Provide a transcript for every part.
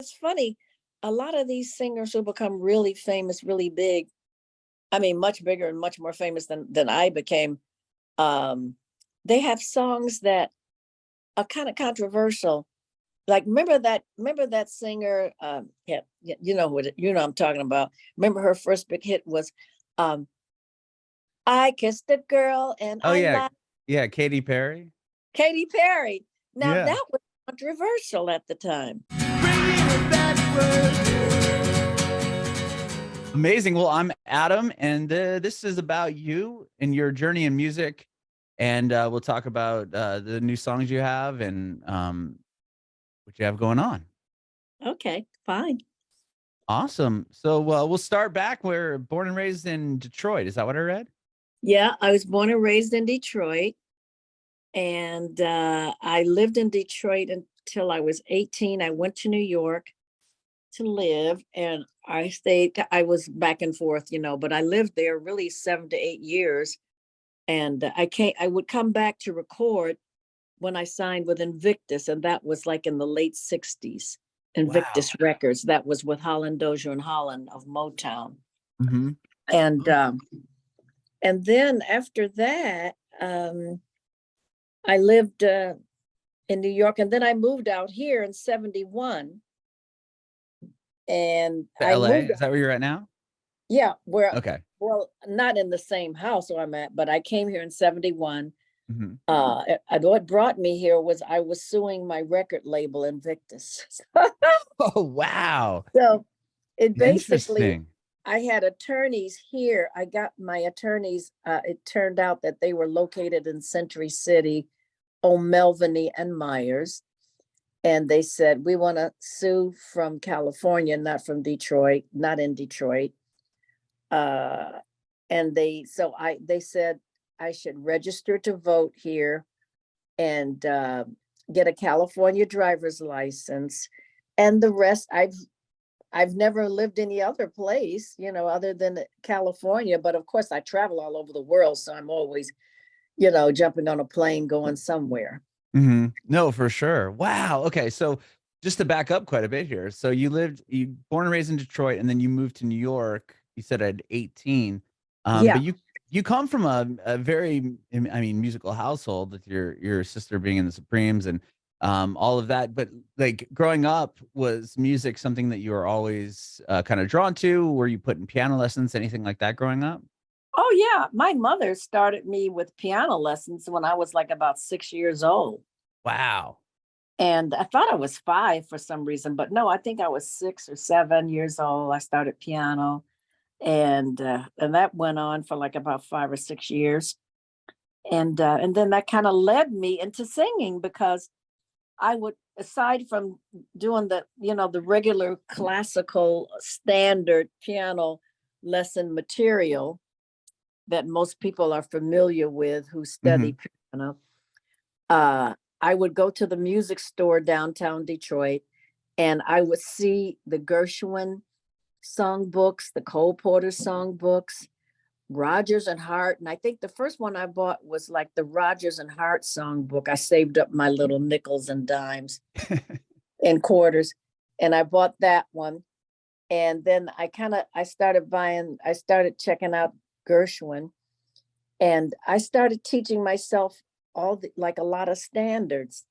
it's funny. A lot of these singers who become really famous, really big, I mean, much bigger and much more famous than I became, they have songs that are kind of controversial. Like remember that singer, yeah, you know what I'm talking about. Remember her first big hit was um I Kissed a Girl and Oh I yeah, Lied. yeah, Katy Perry. Katy Perry. Now Yeah. that was controversial at the time. Amazing. Well, I'm Adam, and this is about you and your journey in music. And we'll talk about the new songs you have and what you have going on. Okay, fine. Awesome. So we'll start back. We're born and raised in Detroit. Is that what I read? Yeah, I was born and raised in Detroit, and I lived in Detroit until I was 18. I went to New York to live, and I was back and forth, but I lived there really 7 to 8 years. And I would come back to record when I signed with Invictus, and that was like in the late 60s. Invictus Wow. Records, that was with Holland, Dozier and Holland of Motown. Mm-hmm. And then after that, I lived in New York, and then I moved out here in 71. And I LA. moved, Is that where you're at now? yeah, Okay. well, not in the same house where I'm at, but I came here in 71. Mm-hmm. What brought me here was I was suing my record label Invictus. Oh, wow. So it basically, Interesting. I had attorneys here. I got my attorneys. It turned out that they were located in Century City, O'Melveny and Myers. And they said, we want to sue from California, not from Detroit, not in Detroit. And they said I should register to vote here and get a California driver's license. And the rest, I've never lived any other place, other than California. But of course, I travel all over the world, so I'm always, jumping on a plane going somewhere. Mm-hmm. No, for sure. Wow. Okay. So just to back up quite a bit here. So you born and raised in Detroit, and then you moved to New York, you said at 18. Yeah. But you come from a very, I mean, musical household with your sister being in the Supremes and all of that. But like growing up, was music something that you were always kind of drawn to? Were you put in piano lessons, anything like that growing up? Oh, yeah. My mother started me with piano lessons when I was like about 6 years old. Wow. And I thought I was 5 for some reason, but no, I think I was 6 or 7 years old. I started piano, and that went on for like about 5 or 6 years. And then that kind of led me into singing, because I would, aside from doing the regular classical standard piano lesson material that most people are familiar with who Mm-hmm. study piano, I would go to the music store downtown Detroit, and I would see the Gershwin songbooks, the Cole Porter songbooks, Rogers and Hart. And I think the first one I bought was like the Rogers and Hart songbook. I saved up my little nickels and dimes and quarters, and I bought that one. And then I started checking out Gershwin, and I started teaching myself like a lot of standards.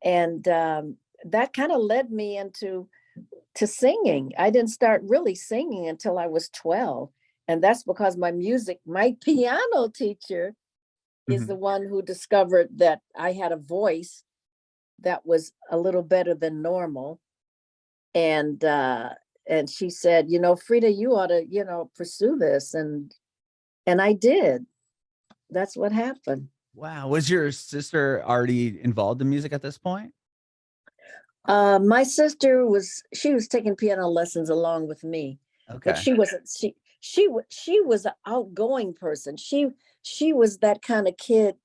And that kind of led me into singing. I didn't start really singing until I was 12. And that's because my piano teacher is Mm-hmm. the one who discovered that I had a voice that was a little better than normal. And she said, Freda, you ought to, pursue this. And I did. That's what happened. Wow. Was your sister already involved in music at this point? My sister she was taking piano lessons along with me, but Okay. she wasn't. She was an outgoing person. She was that kind of kid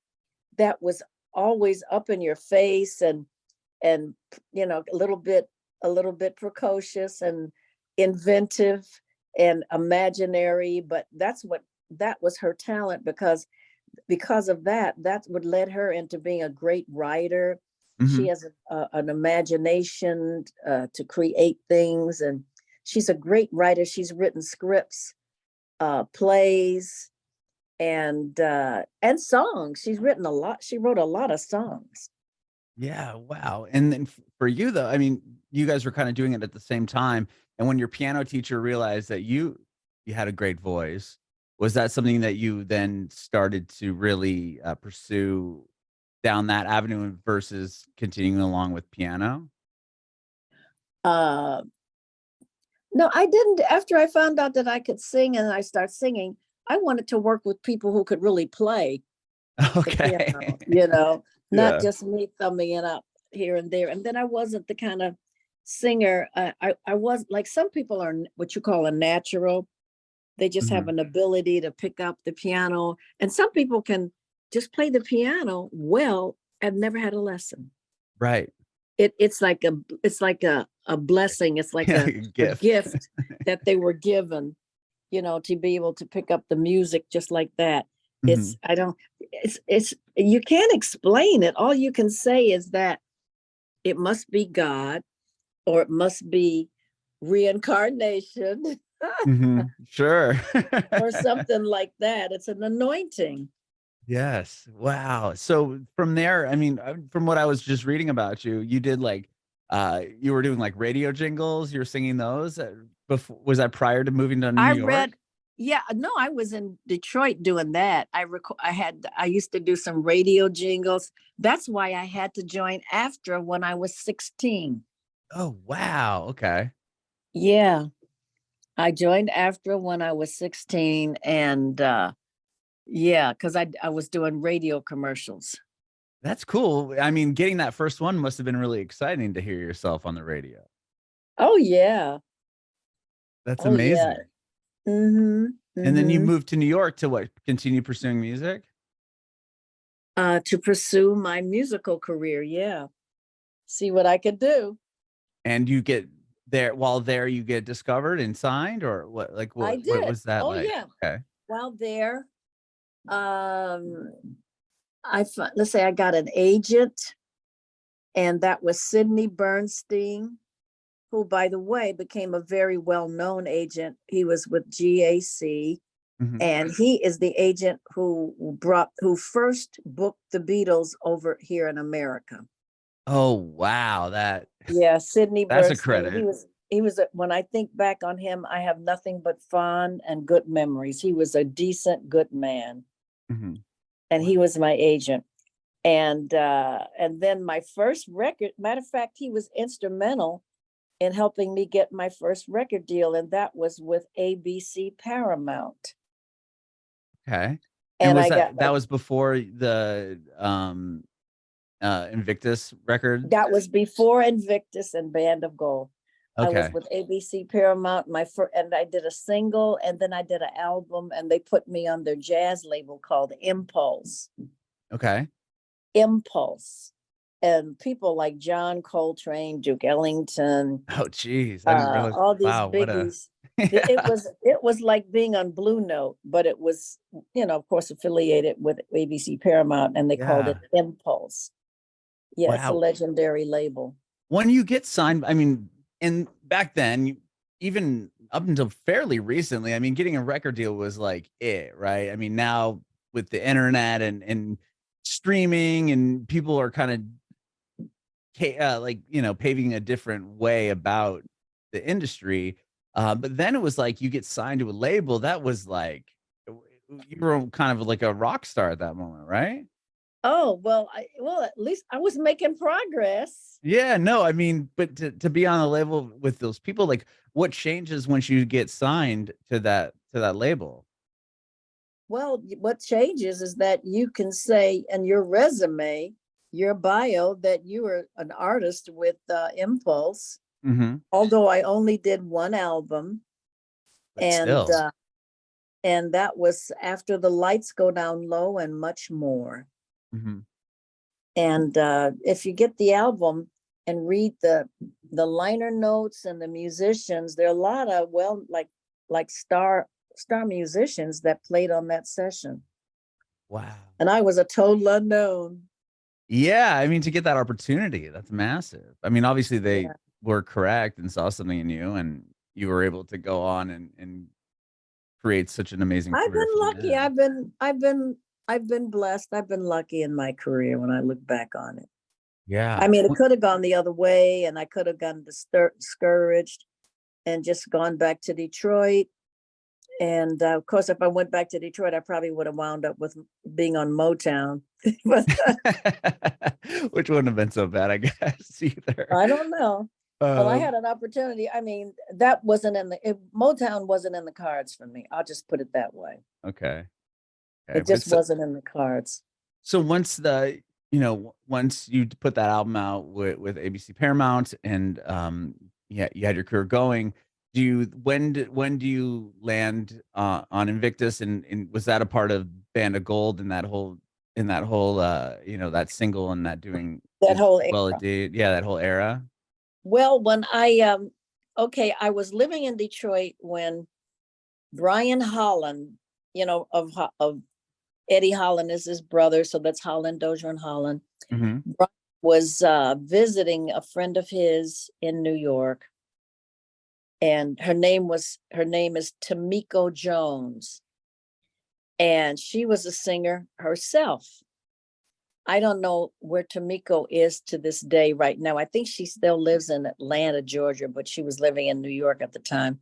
that was always up in your face, and a little bit precocious and inventive and imaginary. But that was her talent, because of that would led her into being a great writer Hmm. She has an imagination to create things, and she's a great writer. She's written scripts, plays, and songs. She's written a lot. She wrote a lot of songs. Yeah, wow. And then for you though, I mean, you guys were kind of doing it at the same time. And when your piano teacher realized that you had a great voice, was that something that you then started to really pursue down that avenue versus continuing along with piano? Uh, no, I didn't. After I found out that I could sing and I started singing, I wanted to work with people who could really play the Okay. piano, you know, not Yeah. just me thumbing it up here and there. And then I wasn't the kind of singer. I was like, some people are what you call a natural. They just have Mhm. an ability to pick up the piano. And some people can just play the piano well and never had a lesson. Right. It's like a blessing. It's like Yeah, a, like a a gift. gift that they were given, to be able to pick up the music just like that. It's Mhm. I don't it's you can't explain it. All you can say is that it must be God, or it must be reincarnation Mhm. Sure. or something like that. It's an anointing. Yes. Wow. So from there, I mean, from what I was just reading about you, you did like you were doing like radio jingles, you were singing those before, was that prior to moving to New I York? read Yeah, no, I was in Detroit doing that. I used to do some radio jingles. That's why I had to join AFTRA when I was 16. Oh, wow. Okay. Yeah, I joined AFTRA when I was 16, and yeah, because I was doing radio commercials. That's cool. I mean, getting that first one must have been really exciting to hear yourself on the radio. Oh yeah. That's Oh yeah. amazing. Mm-hmm. And then you Mm-hmm. moved to New York to what? Continue pursuing music? To pursue my musical career, yeah. See what I could do. And you get there while there you get discovered and signed or what like I what did. was that Oh like? yeah. Okay. While there, let's say I got an agent, and that was Sidney Bernstein, who, by the way, became a very well-known agent. He was with GAC, Mhm. and he is the agent who first booked the Beatles over here in America. Oh, wow. That Yeah, Sidney that's a Bernstein. He credit. was he was when I think back on him, I have nothing but fond and good memories. He was a decent, good man, Mhm. and Wow. he was my agent. And then my first record, matter of fact, he was instrumental in helping me get my first record deal, and that was with ABC Paramount. Okay. And And was I got that my was before the Invictus That Records? was before Invictus and Band of Gold. I was Okay. with ABC Paramount, and I did a single, and then I did an album, and they put me on their jazz label called Impulse. Okay. Impulse. And people like John Coltrane, Duke Ellington, Oh, geez. I didn't realize. all these Wow, what a biggies. It yeah. was like being on Blue Note, but it was, of course, affiliated with ABC Paramount, and they called it Yeah. Impulse. Yeah, it's a Wow. legendary label. When you get signed, I mean, and back then, even up until fairly recently, I mean, getting a record deal was like it, right? I mean, now with the internet and streaming, and people are kind of like paving a different way about the industry. But then it was like you get signed to a label that was like you were kind of like a rock star at that moment, right? Oh, well, at least I was making progress. Yeah, no, I mean, but to be on a label with those people, like what changes once you get signed to that label? Well, what changes is that you can say in your resume, your bio, that you were an artist with Impulse, Hmm. although I only did one album, But and still. that was After the Lights Go Down Low and Much More. Hmm. And if you get the album and read the liner notes and the musicians, there are a lot of like star musicians that played on that session, Wow. and I was a total unknown. Yeah, I mean, to get that opportunity, that's massive. I mean, obviously they Yeah. were correct and saw something in you, and you were able to go on and create such an amazing I've career been from lucky. there. I've been blessed. I've been lucky in my career when I look back on it. I Yeah. mean, it could have gone the other way, and I could have gotten discouraged and just gone back to Detroit. And of course, if I went back to Detroit, I probably would have wound up with being on Motown. But Which wouldn't have been so bad, I guess, either. I don't know. Well, I Um, had an opportunity. I mean, that wasn't Motown wasn't in the cards for me. I'll just put it that way. okay. Okay. It But just so, wasn't in the cards. so once once you put that album out with ABC Paramount and yeah, you had your career going, when do you land on Invictus, and was that a part of Band of Gold and that whole that single and that doing That is whole well it era. did, yeah, that whole era. Well, when okay, I was living in Detroit when Brian Holland, of Eddie Holland is his brother, so that's Holland, Dozier and Holland. Hmm. Brian was visiting a friend of his in New York, and her name is Tamiko Jones, and she was a singer herself. I don't know where Tamiko is to this day right now. I think she still lives in Atlanta, Georgia, but she was living in New York at the time.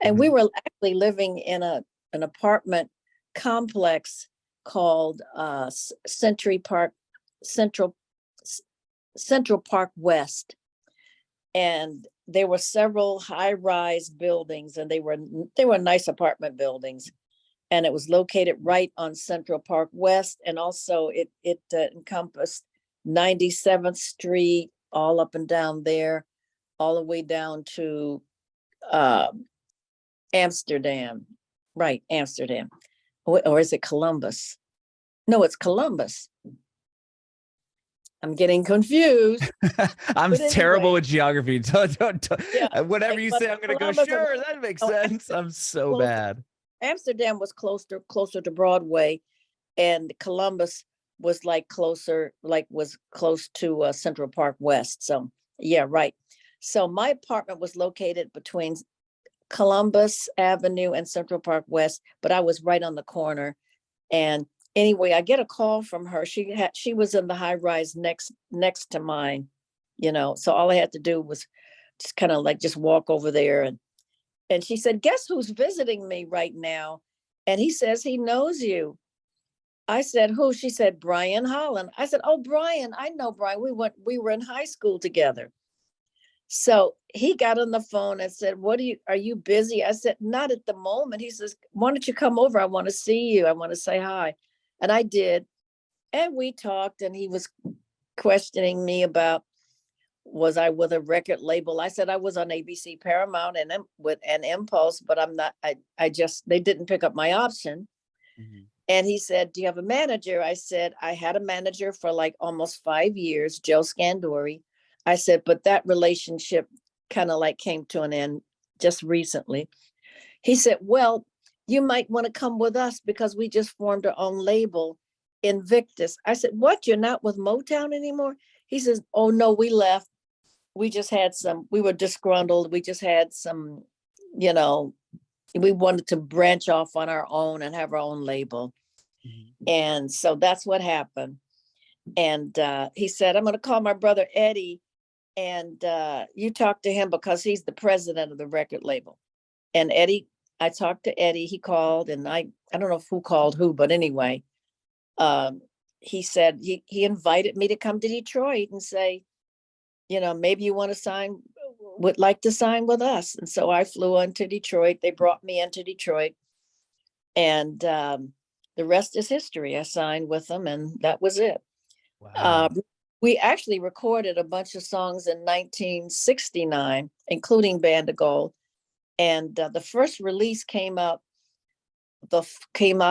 And we Hmm. were actually living in an apartment complex called Century Park, Central Central Park West. And there were several high-rise buildings, and they were nice apartment buildings. And it was located right on Central Park West, and also it encompassed 97th Street, all up and down there, all the way down to uh, Amsterdam, right? Amsterdam, or is it Columbus? No, it's Columbus. I'm getting confused, I'm but terrible anyway, with geography. yeah. Whatever you But say, I'm gonna go, Columbus, sure, that makes sense. I'm so close. bad. Amsterdam was closer to Broadway, and Columbus was was close to Central Park West. So yeah, right. So my apartment was located between Columbus Avenue and Central Park West, but I was right on the corner. And anyway, I get a call from her. She was in the high rise next to mine, So all I had to do was just kind of like just walk over there, and she said, "Guess who's visiting me right now?" And he says he knows you. I said, "Who?" She said, "Brian Holland." I said, "Oh, Brian, I know Brian. We were in high school together." So he got on the phone and said, are you busy?" I said, "Not at the moment." He says, "Why don't you come over? I want to see you. I want to say hi." And I did. And we talked, and he was questioning me about, was I with a record label? I said I was on ABC Paramount and with an Impulse, but I'm not. They didn't pick up my option. Mhm. And he said, "Do you have a manager?" I said, "I had a manager for like almost 5 years, Joe Scandori." I said, "But that relationship kind of like came to an end just recently." He said, "Well, you might want to come with us because we just formed our own label, Invictus." I said, "What? You're not with Motown anymore?" He says, "Oh, no, we left. We were disgruntled. We just had some, you know, we wanted to branch off on our own and have our own label." Mhm. And so that's what happened. And he said, "I'm going to call my brother Eddie, and you talk to him because he's the president of the record label." And I talked to Eddie. He called, and I don't know who called who, but anyway, he said he invited me to come to Detroit and say, "Maybe you want to would like to sign with us." And so I flew into Detroit. They brought me into Detroit, and the rest is history. I signed with them, and that was it. Uh, Wow. we actually recorded a bunch of songs in 1969, including Band of Gold. And the first release came out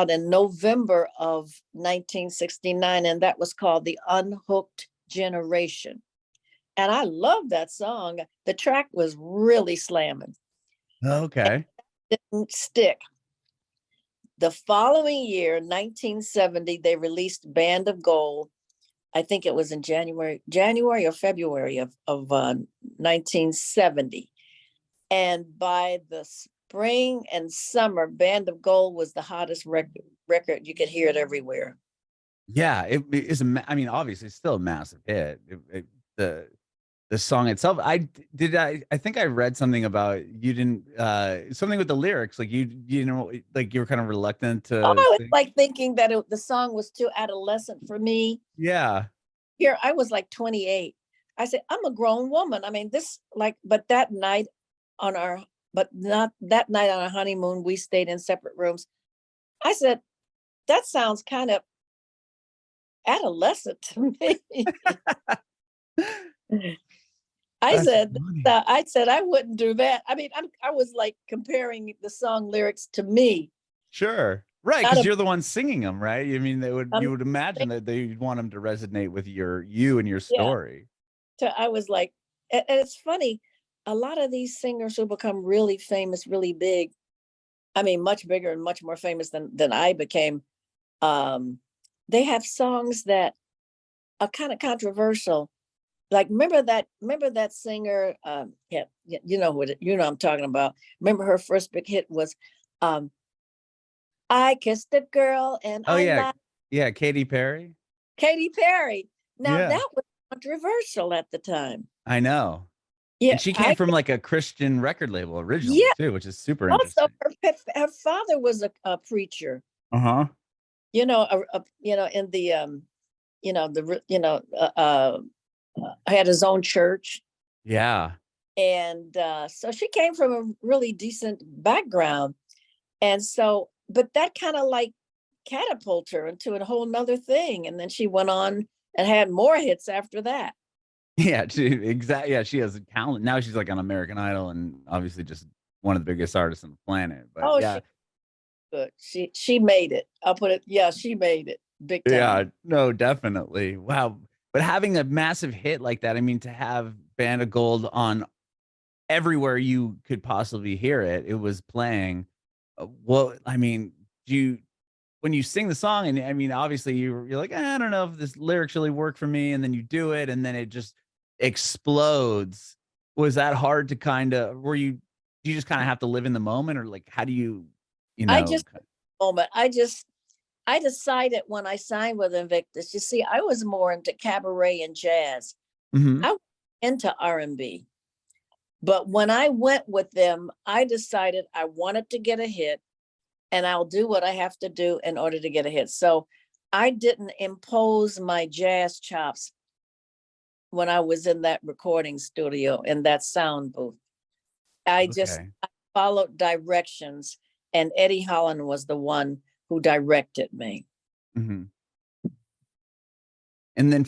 in November of 1969, and that was called "The Unhooked Generation." And I love that song. The track was really slamming. Okay. It didn't stick. The following year, 1970, they released Band of Gold, I think it was in January or February of 1970. And by the spring and summer, Band of Gold was the hottest record. You could hear it everywhere. Yeah, it is. I mean, obviously, it's still a massive hit. The song itself. I think I read something about you didn't something with the lyrics. Like you know, like you were kind of reluctant Oh, to I was sing. like thinking that the song was too adolescent for me. Yeah. Here, I was like 28. I said, I'm a grown woman. I mean, but that night on our, but not that night on our honeymoon, we stayed in separate rooms. I said, that sounds kind of adolescent to me. I said I wouldn't do that. I mean, I was like comparing the song lyrics to me. Sure. Right, Not because a, you're the one singing them, right? I mean, you would imagine that they'd want them to resonate with you and your yeah. story. I was like, and it's funny, a lot of these singers who become really famous, really big, I mean, much bigger and much more famous than I became, they have songs that are kind of controversial. Like remember that singer, yeah, you know I'm talking about. Remember her first big hit was I Kissed a Girl and Oh I yeah. Lied. Yeah, Katy Perry. Katy Perry. Now Yeah. that was controversial at the time. I know. Yeah, And she came from like a Christian record label originally yeah. too, which is super Also, interesting. her father was a preacher. Uh-huh. You know, in the had his own church, Yeah. and so she came from a really decent background, and so, but that kind of like catapulted her into a whole nother thing, and then she went on and had more hits after that. Yeah, exactly. Yeah, she has talent. Now she's like on American Idol and obviously just one of the biggest artists on the planet. But Oh, yeah. good. She made it. I'll put it. Yeah, she made it big time. Yeah, no, definitely. Wow. But having a massive hit like that, I mean, to have Band of Gold on everywhere you could possibly hear it, it was playing. Well, I mean, when you sing the song, and I mean, obviously you're like, I don't know if this lyrics really work for me, and then you do it, and then it just explodes. Was that hard to kind of? Do you just kind of have to live in the moment, or like how do you, I just moment. I decided when I signed with Invictus. You see, I was more into cabaret and jazz. Mhm. I was into R&B. But when I went with them, I decided I wanted to get a hit, and I'll do what I have to do in order to get a hit. So I didn't impose my jazz chops when I was in that recording studio, in that sound booth. I followed directions, and Eddie Holland was the one who directed me. Mhm. And then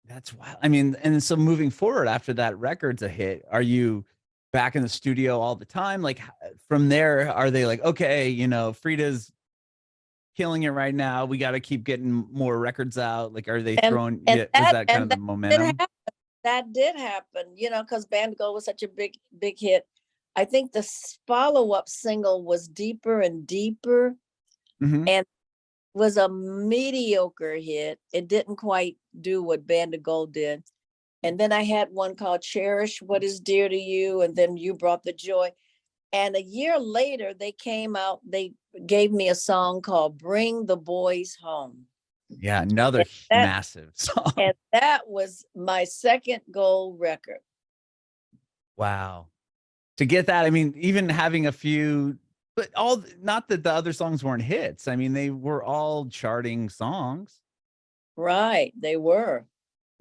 that's wild. I mean, and so moving forward after that record's a hit, are you back in the studio all the time? Like from there, are they like, okay, Freda's killing it right now. We got to keep getting more records out. Like, are they throwing? Yeah, was that kind of the momentum? That did happen, because Band of Gold was such a big hit. I think the follow-up single was Deeper and Deeper, and was a mediocre hit. It didn't quite do what Band of Gold did. And then I had one called Cherish What Is Dear to You, and then You Brought the Joy. And a year later, they came out, they gave me a song called Bring the Boys Home. Yeah, another massive song. And that was my second gold record. Wow. To get that, I mean, even having a few, but not that the other songs weren't hits. I mean, they were all charting songs. Right, they were.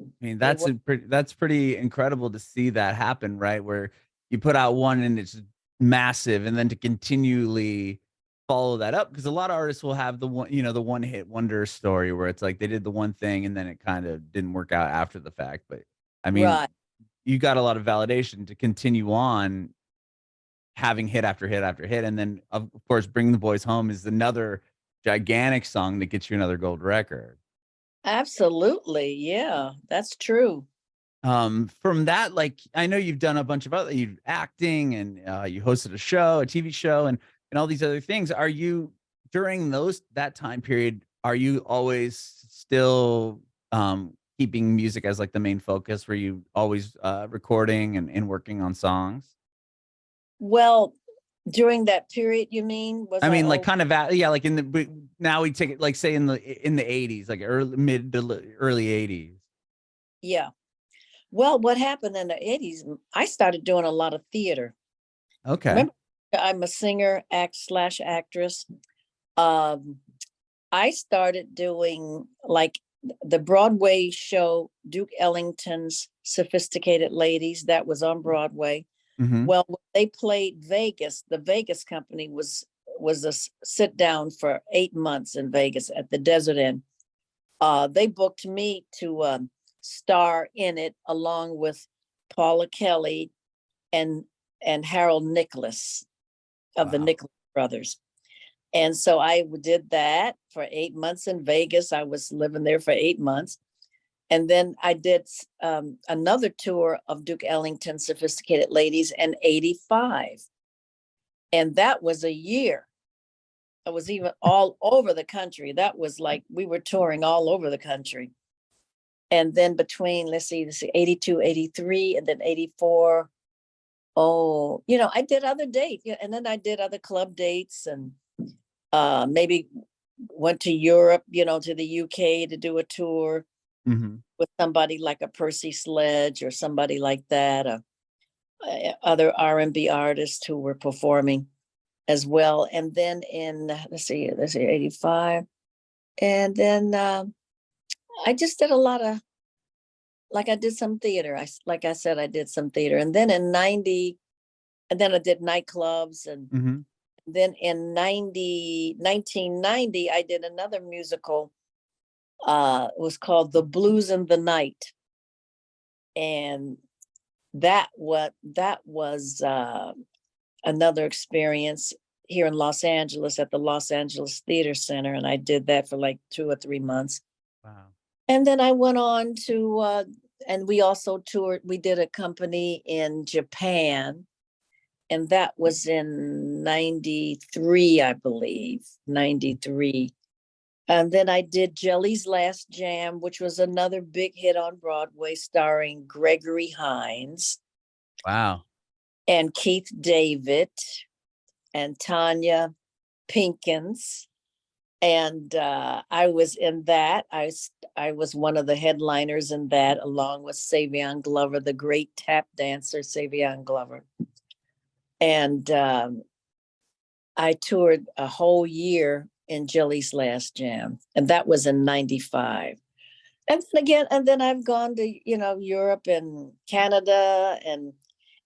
I mean, that's pretty incredible to see that happen, right? Where you put out one and it's massive, and then to continually follow that up, because a lot of artists will have the one hit wonder story where it's like they did the one thing and then it kind of didn't work out after the fact. But I mean, you got a lot of validation to continue on having hit after hit after hit, and then of course, Bring the Boys Home is another gigantic song that gets you another gold record. Absolutely. Yeah, that's true. From that, like, I know you've done a bunch of other, you acting, and you hosted a show, a TV show, and all these other things. Are you, during that time period, are you always still keeping music as like the main focus? Were you always recording and working on songs? Well, during that period, you mean? Was I I mean, like old? kind of yeah, like in the now we take it like say in the 80s, like early mid to early 80s. Yeah. Well, what happened in the 80s, I started doing a lot of theater. Okay. Remember, I'm a singer, actress. Um, I started doing like the Broadway show, Duke Ellington's Sophisticated Ladies, that was on Broadway. Hmm. Well, when they played Vegas, the Vegas company was a sit down for 8 months in Vegas at the Desert Inn. They booked me to star in it along with Paula Kelly and Harold Nicholas of the Wow. Nicholas brothers. And so I did that for 8 months in Vegas. I was living there for 8 months. And then I did another tour of Duke Ellington's Sophisticated Ladies in 85. And that was a year. I was even all over the country. That was like we were touring all over the country. And then between, let's see, 82, 83, and then 84. Oh, I did other dates. Yeah, and then I did other club dates and maybe went to Europe, to the UK to do a tour Hmm. with somebody like a Percy Sledge or somebody like that, other R&B artists who were performing as well. And then in, let's see, 85. And then I just did a lot of, like I did some theater. Like I said, I did some theater. And then in 90, and then I did nightclubs. And Hmm. then in 1990, I did another musical. It was called The Blues in the Night. And that was another experience here in Los Angeles at the Los Angeles Theater Center. And I did that for like 2 or 3 months. Wow. And then I went on to, and we also toured, we did a company in Japan. And that was in 93, I believe, 93. And then I did Jellies Last Jam, which was another big hit on Broadway, starring Gregory Hines Wow. and Keith David and Tanya Pinkins. And I was in that. I was one of the headliners in that, along with Savion Glover, the great tap dancer, Savion Glover. And I toured a whole year in Jellies Last Jam, and that was in 95. And then again, and then I've gone to, Europe and Canada. And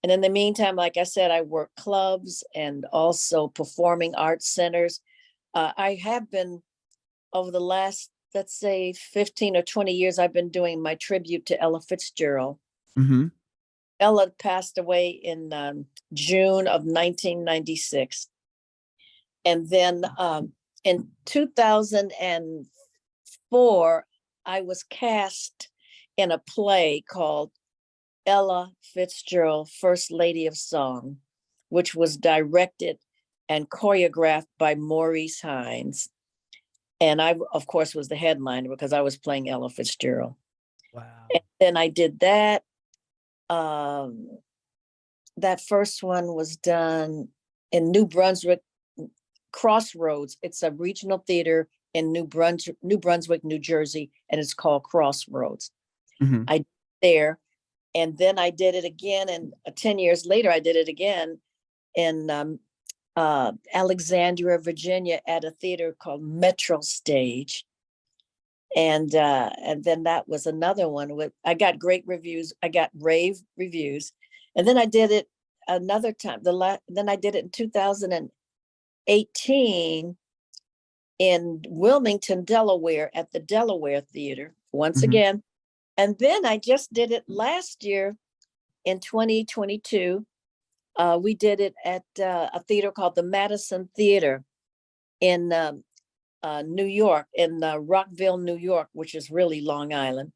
in the meantime, like I said, I work clubs and also performing arts centers. I have been, over the last, let's say 15 or 20 years, I've been doing my tribute to Ella Fitzgerald. Hmm. Ella passed away in June of 1996. And then in 2004, I was cast in a play called Ella Fitzgerald, First Lady of Song, which was directed and choreographed by Maurice Hines. And I, of course, was the headliner because I was playing Ella Fitzgerald. Wow. And then I did that. That first one was done in New Brunswick, Crossroads. It's a regional theater in New Brunswick, New Jersey, and it's called Crossroads. Hmm. I did there, and then I did it again, and 10 years later, I did it again in Alexandria, Virginia, at a theater called Metro Stage. And then that was another one with, I got great reviews. I got rave reviews. And then I did it another time. Then I did it in 2018 in Wilmington, Delaware, at the Delaware Theater once Hmm. again. And then I just did it last year in 2022. We did it at a theater called the Madison Theater in New York, in Rockville, New York, which is really Long Island.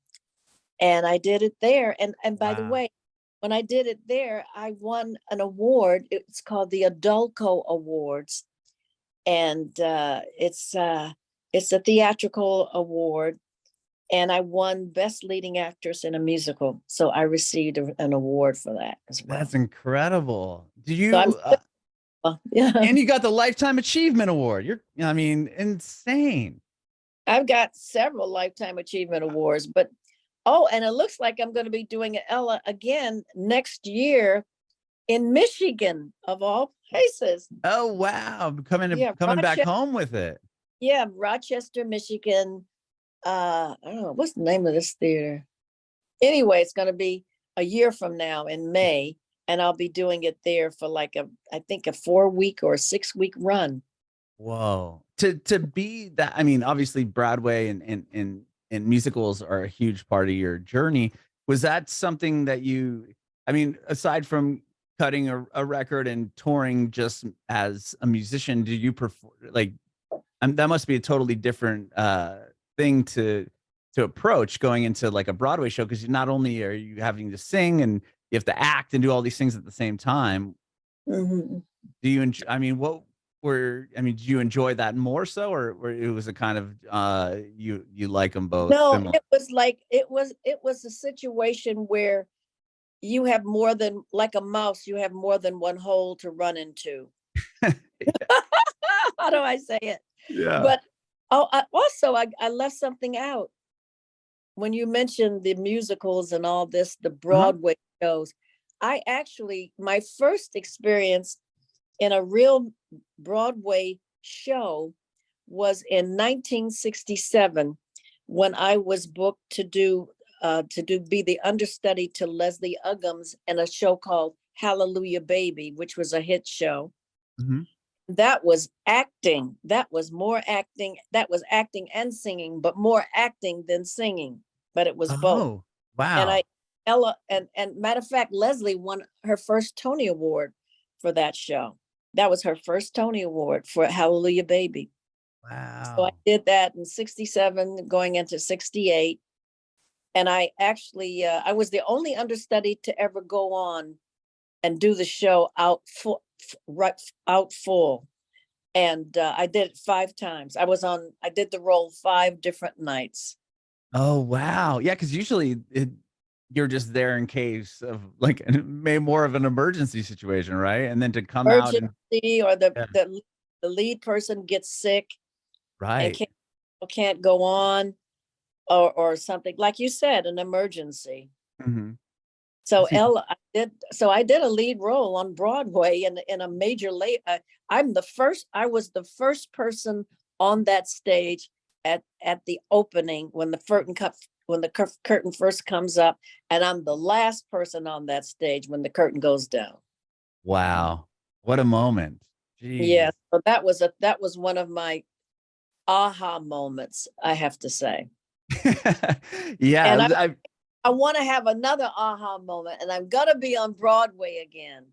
And I did it there. And by the Wow. way, when I did it there, I won an award. It's called the Adulco Awards. And it's a theatrical award. and I won Best Leading Actress in a Musical. So I received an award for that as well. That's incredible. Do So I'm you yeah, and you got the Lifetime Achievement Award. I mean, insane. I've got several Lifetime Achievement Awards, but and it looks like I'm going to be doing an Ella again next year in Michigan, of all places. Oh wow, coming back home with it. Yeah, Rochester, Michigan. I don't know what's the name of this theater. Anyway, it's going to be a year from now in May, and I'll be doing it there for like I think a 4-week or 6-week run. Whoa. To be that, I mean, obviously Broadway and musicals are a huge part of your journey. Was that something that I mean, aside from cutting a record and touring just as a musician, do you prefer like that must be a totally different thing to approach going into like a Broadway show, because not only are you having to sing and you have to act and do all these things at the same time. Mm-hmm. Do you enjoy, I mean, did you enjoy that more so, or it was a kind of you like them both No, similar? it was like it was a situation where you have more than, like a mouse, you have more than one hole to run into. How do I say it? Yeah. But I left something out. When you mentioned the musicals and all this, the Broadway shows, my first experience in a real Broadway show was in 1967, when I was booked to be the understudy to Leslie Uggams in a show called Hallelujah Baby, which was a hit show. Mm-hmm. That was acting. That was more acting. That was acting and singing, but more acting than singing. But it was both. Oh, wow. Ella, and matter of fact, Leslie won her first Tony Award for that show. That was her first Tony Award for Hallelujah Baby. Wow. So I did that in 67, going into 68. And I actually, I was the only understudy to ever go on and do the show out full. And I did it 5 times. I did the role 5 different nights. Oh, wow. Yeah, because usually you're just there in case of like maybe more of an emergency situation, right? And then to come out and or the lead person gets sick and right. can't go on, or something, like you said, an emergency. Mm-hmm. So I did a lead role on Broadway in a major I was the first person on that stage at the opening when the curtain first comes up, and I'm the last person on that stage when the curtain goes down. Wow. What a moment. Jeez. Yeah, so that was one of my aha moments, I have to say. Yeah, and I want to have another aha moment, and I'm gonna be on Broadway again.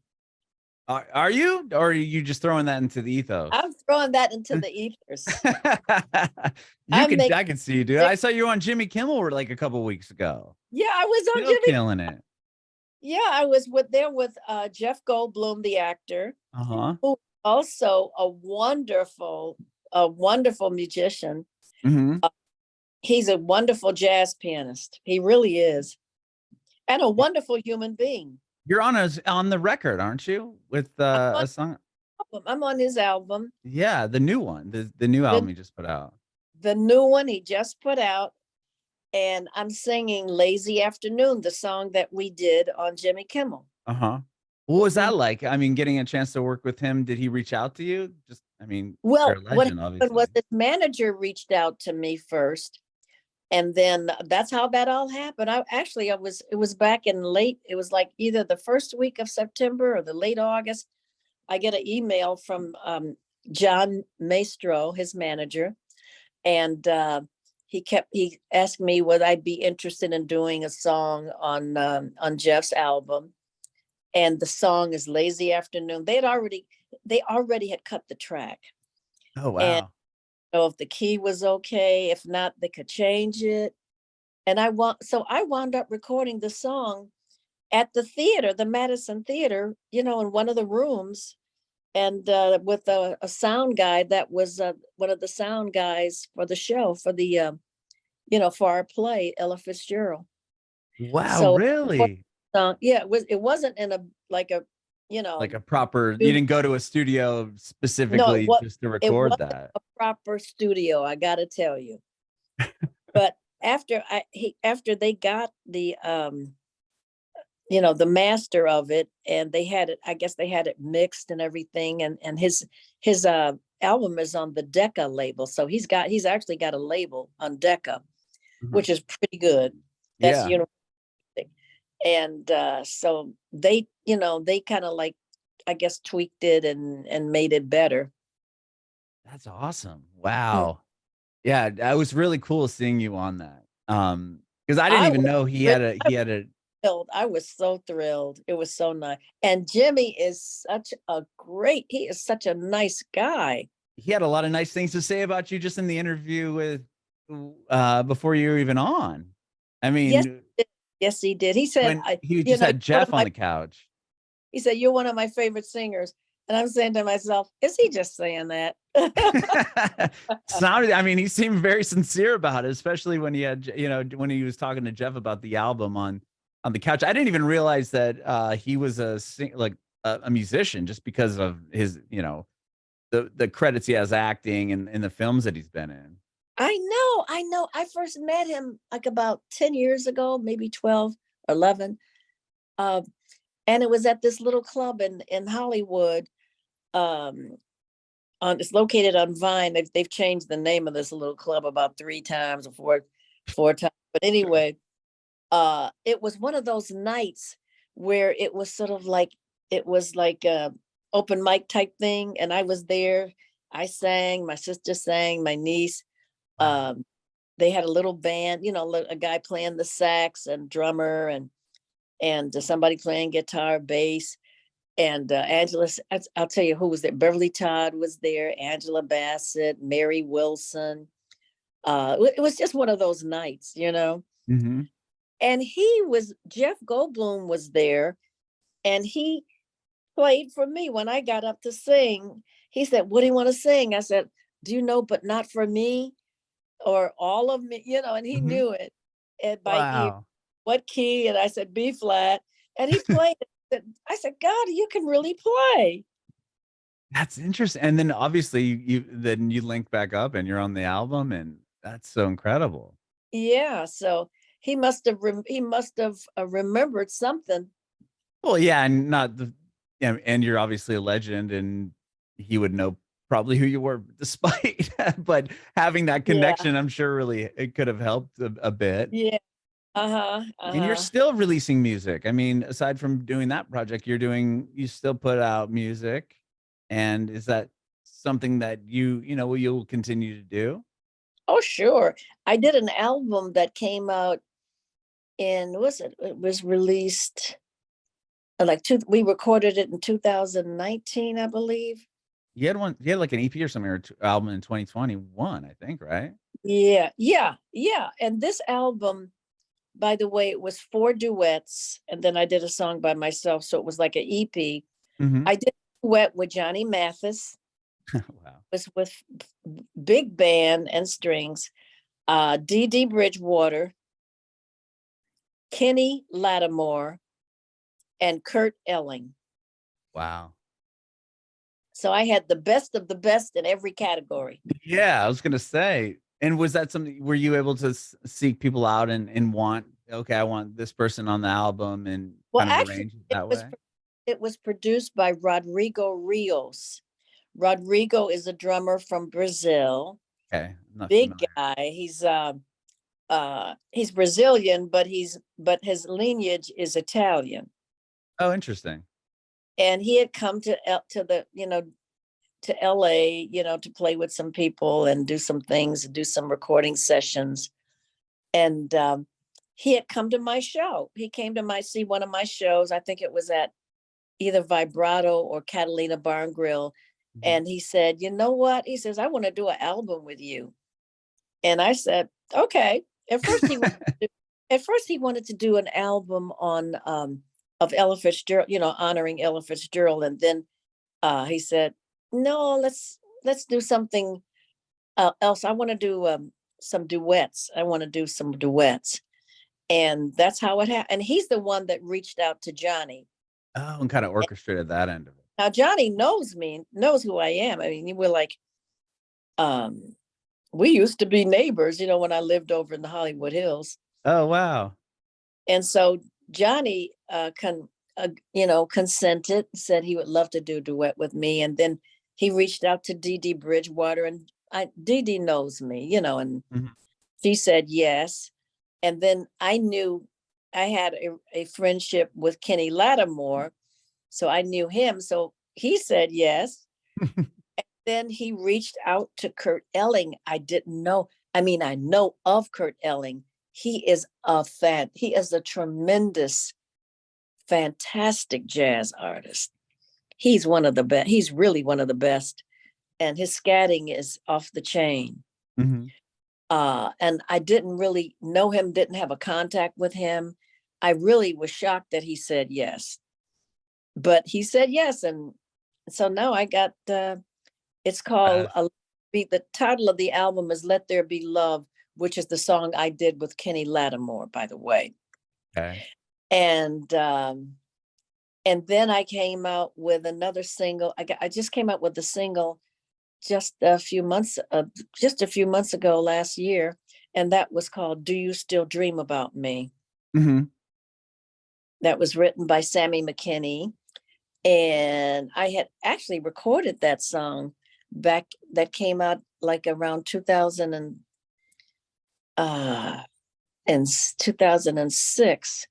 Are you, or are you just throwing that into the ethos? I'm throwing that into the ethos. I can see you, dude. I saw you on Jimmy Kimmel like a couple weeks ago. Yeah, I was on Jimmy, killing it. Yeah, I was with Jeff Goldblum, the actor, who also a wonderful musician. Mm-hmm. He's a wonderful jazz pianist. He really is, and a wonderful human being. You're on the record, aren't you? With a song. I'm on his album. Yeah, the new one, the new album he just put out. The new one he just put out, and I'm singing "Lazy Afternoon," the song that we did on Jimmy Kimmel. What was that like? I mean, getting a chance to work with him, did he reach out to you? Well, what happened was his manager reached out to me first, and then that's how that all happened. It was back in it was like either the first week of September or the late August. I get an email from John Maestro, his manager, and he asked me would I be interested in doing a song on Jeff's album, and the song is "Lazy Afternoon." They already had cut the track. Oh wow! And so if the key was okay, if not, they could change it. And I wound up recording the song at the theater, the Madison Theater, in one of the rooms, and with a sound guy that was one of the sound guys for the show, for the for our play, Ella Fitzgerald. Wow, So really? yeah, it wasn't in a like a Like a proper, you studio. didn't go to a studio No, specifically just to it record wasn't that. a proper studio, I gotta tell you. But after they got the master of it, and they had it, I guess they had it mixed and everything, and his album is on the Decca label. So he's actually got a label on Decca, Mhm. which is pretty good. That's Yeah, university. And so they kind of like, I guess, tweaked it and made it better. that's awesome. Mm. Wow. Yeah, that was really cool seeing you on that. Because I didn't I even was know thrilled. he had a Thrilled. I was so thrilled. It was so nice. And Jimmy is he is such a nice guy. he had a lot of nice things to say about you just in the interview with before you were even on. I Yes, mean, he did. Yes, he did. He said, when he you just know, had one of Jeff on my the couch. he said, "You're one of my favorite singers." And I'm saying to myself, is he just saying that? Sounded, I mean, he seemed very sincere about it, especially when he had, when he was talking to Jeff about the album on the couch. I didn't even realize that he was a musician just because of his, the credits he has acting and in the films that he's been in. I know, I know. I first met him like about 10 years ago, maybe 12 or 11. Uh, and it was at this little club in Hollywood. Um, it's located on Vine. They've changed the name of this little club about 3 times or four times. But anyway, it was one of those nights where it was sort of like it was like a open mic type thing, and I was there. I sang, my sister sang, my niece. Wow. Um, they had a little band, a guy playing the sax and drummer, and somebody playing guitar, bass, and Angela. I'll tell you who was there. Beverly Todd was there. Angela Bassett, Mary Wilson. It was just one of those nights. Hmm. And Jeff Goldblum was there, and he played for me when I got up to sing. He said, "What do you want to sing?" I said, "Do you know, but not for me, or all of me?" And he Hmm. knew it and by ear. Wow. What key? And I said B flat, and he played it. I said, "God, you can really play." That's interesting. And then obviously you link back up and you're on the album, and that's so incredible. Yeah, so he must have remembered something. Well, yeah, and not the yeah, and you're obviously a legend, and he would know probably who you were despite, but having that Yeah, connection, I'm sure really it could have helped a bit. yeah, And you're uh-huh. still releasing music. I mean, aside from doing that project, you still put out music. And is that something that you'll continue to do? Oh, sure. I did an album that came out it was released we recorded it in 2019, I believe. You had like an EP or something or album in 2021, I think, right? Yeah, yeah, yeah. And this album, by the way, it was 4 duets, and then I did a song by myself, so it was like an EP. Hmm. I did a duet with Johnny Mathis, Wow. was with big band and strings, Dee Dee Bridgewater, Kenny Lattimore, and Kurt Elling. Wow. So I had the best of the best in every category. Yeah, I was gonna say. And was that something, were you able to seek people out and want, okay, I want this person on the album and Well, kind of actually, arrange it that way? it was produced by Rodrigo Rios. Rodrigo is a drummer from Brazil. Okay, I'm not Big familiar. guy. He's Brazilian, but his lineage is Italian. Oh, interesting. And he had come to LA, to play with some people and do some things, do some recording sessions. And he had come to my show. He came to see one of my shows. I think it was at either Vibrato or Catalina Bar and Grill. Mhm. And he said, "You know what?" He says, "I want to do an album with you." And I said, "Okay." At first he wanted to do an album on of Ella Fitzgerald, honoring Ella Fitzgerald. And then he said, "No, let's do something else. I want to do some duets. I want to do some duets. And that's how it happened. And he's the one that reached out to Johnny. Oh, and kind of orchestrated that end of it. Now Johnny knows me, knows who I am. I mean, we're like, we used to be neighbors, you know, when I lived over in the Hollywood Hills. Oh, wow. And so Johnny consented, said he would love to do a duet with me. And then he reached out to Dee Dee Bridgewater, and Dee Dee knows me, you know, and she said yes. And then I knew I had a friendship with Kenny Lattimore, so I knew him. So he said yes. And then he reached out to Kurt Elling. I didn't know. I mean, I know of Kurt Elling. He is a tremendous, fantastic jazz artist. He's one of the best. He's really one of the best. And his scatting is off the chain. Mm-hmm. And I didn't really know him, didn't have a contact with him. I really was shocked that he said yes. But he said yes. And so now I got, it's called, the title of the album is Let There Be Love, which is the song I did with Kenny Lattimore, by the way. Okay. And then I came out with another single. I just came out with the single just a few months ago last year, and that was called Do You Still Dream About Me? Mm-hmm. That was written by Sammy McKinney, and I had actually recorded that song back, that came out like around 2006,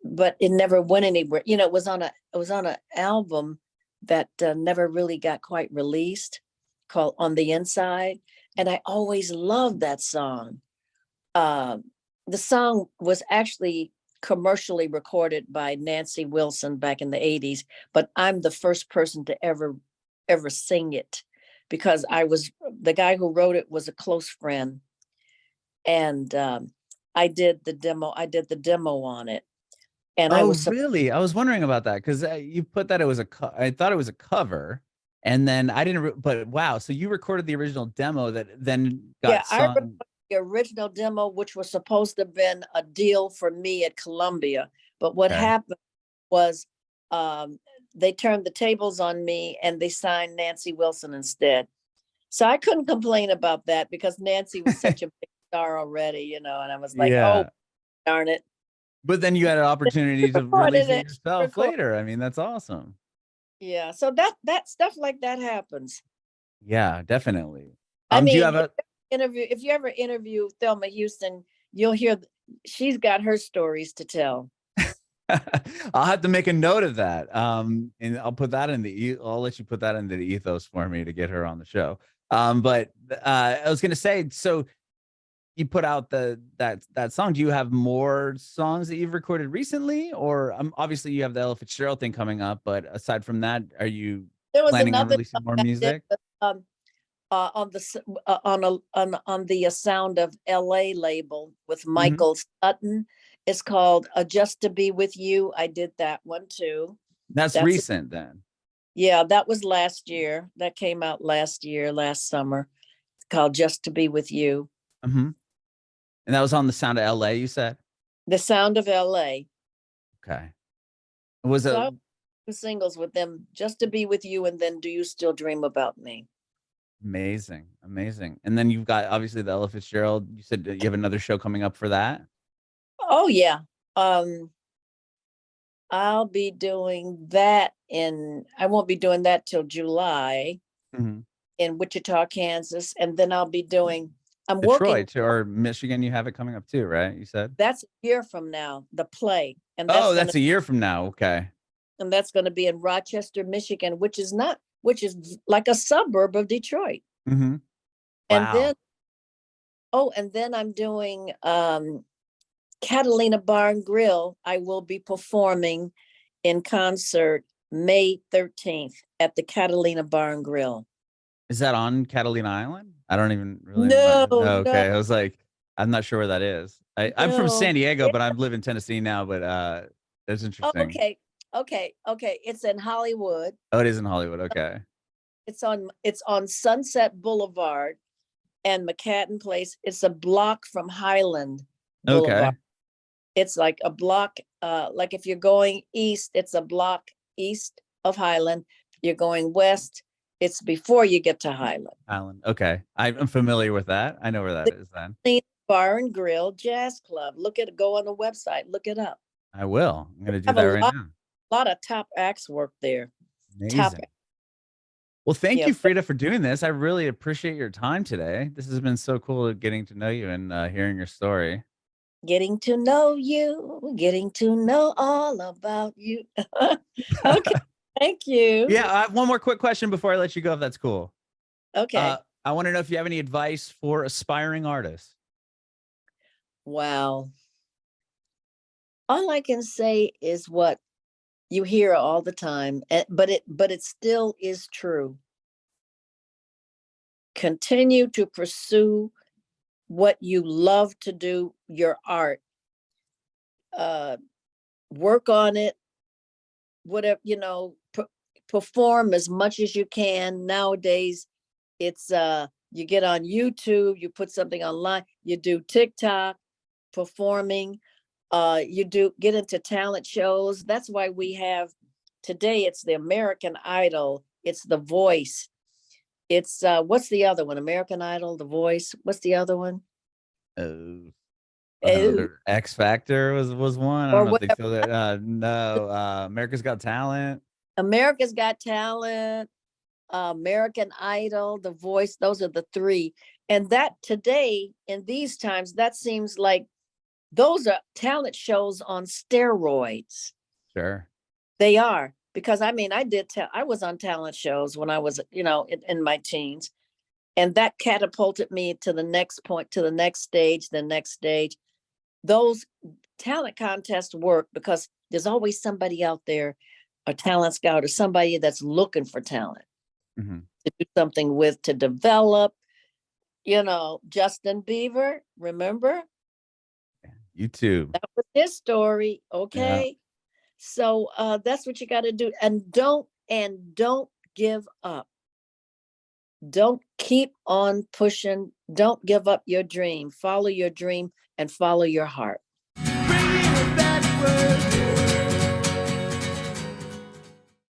but it never went anywhere. You know, it was on an album that never really got quite released, called On the Inside. And I always loved that song. The song was actually commercially recorded by Nancy Wilson back in the 80s, but I'm the first person to ever sing it, because the guy who wrote it was a close friend. And I did the demo on it. And really? I was wondering about that, because you put that it was I thought it was a cover, and then I didn't. But wow, so you recorded the original demo that then got I recorded sung. the original demo, which was supposed to have been a deal for me at Columbia. But what happened was they turned the tables on me and they signed Nancy Wilson instead. So I couldn't complain about that, because Nancy was such a big star already, you know, and I was like, oh, darn it. But then you had an opportunity to release it yourself later. I mean, that's awesome. Yeah. So that stuff like that happens. Yeah, definitely. I mean, do you have a if you ever interview Thelma Houston, you'll hear she's got her stories to tell. I'll have to make a note of that. And I'll put that I'll let you put that into the ethos for me to get her on the show. But I was gonna say, so you put out that song. Do you have more songs that you've recorded recently, or obviously you have the Ella Fitzgerald thing coming up, but aside from that, are you planning on releasing more music? On the Sound of LA label with Michael Sutton. It's called Just to Be With You. I did that one too. That's recent then. Yeah, that was last year. That came out last summer. It's called Just to Be With You. Mm-hmm. And that was on the Sound of LA, you said? The Sound of LA. Okay. Was it singles with them, Just to Be With You, and then Do You Still Dream About Me? Amazing. And then you've got obviously the Ella Fitzgerald. You said you have another show coming up for that? Oh yeah. I'll be doing that I won't be doing that till July in Wichita, Kansas. And then I'll be doing, Detroit or Michigan. You have it coming up too, right? You said that's a year from now, the play. And that's a year from now. Okay. And that's going to be in Rochester, Michigan, which is like a suburb of Detroit. Mm-hmm. Wow. And then I'm doing Catalina Bar and Grill. I will be performing in concert May 13th at the Catalina Bar and Grill. Is that on Catalina Island? I don't even really know. Okay. I was like, I'm not sure where that is. I'm from San Diego, but I live in Tennessee now, but that's interesting. Okay. It's in Hollywood. Oh, it is in Hollywood. Okay. It's on Sunset Boulevard. and McCadden Place. It's a block from Highland Boulevard. Okay. It's like a block, like if you're going east, it's a block east of Highland. You're going west, it's before you get to Highland. Island. Okay. I'm familiar with that. I know where that is then. Clean Bar and Grill Jazz Club. Go on the website, look it up. I will. I'm gonna do Have that a right now. lot of top acts work there. Amazing. Well, thank Yeah. you, Freda, for doing this. I really appreciate your time today. This has been so cool getting to know you and hearing your story. Getting to know you, getting to know all about you. Okay, thank you. Yeah, I have one more quick question before I let you go, if that's cool. Okay. I want to know if you have any advice for aspiring artists. Wow. All I can say is what you hear all the time, but it still is true. Continue to pursue what you love to do, your art. Work on it, whatever, perform as much as you can. Nowadays, it's you get on YouTube, you put something online, you do TikTok, performing, you get into talent shows. That's why we have today, it's the American Idol, it's The Voice. It's what's the other one? American Idol, The Voice. What's the other one? X Factor was one. I Or don't know if they still no. America's Got Talent. America's Got Talent, American Idol, The Voice. Those are the three. And that today, in these times, that seems like those are talent shows on steroids. Sure. They are, because I mean, I was on talent shows when I was, in my teens, and that catapulted me to the next point, to the next stage, the next stage. Those talent contests work because there's always somebody out there, a talent scout or somebody that's looking for talent to do something with, to develop. Justin Bieber, remember? YouTube. That was his story. Okay. Yeah. So that's what you got to do. And don't give up. Don't keep on pushing. Don't give up your dream. Follow your dream and follow your heart. Bringing it backward.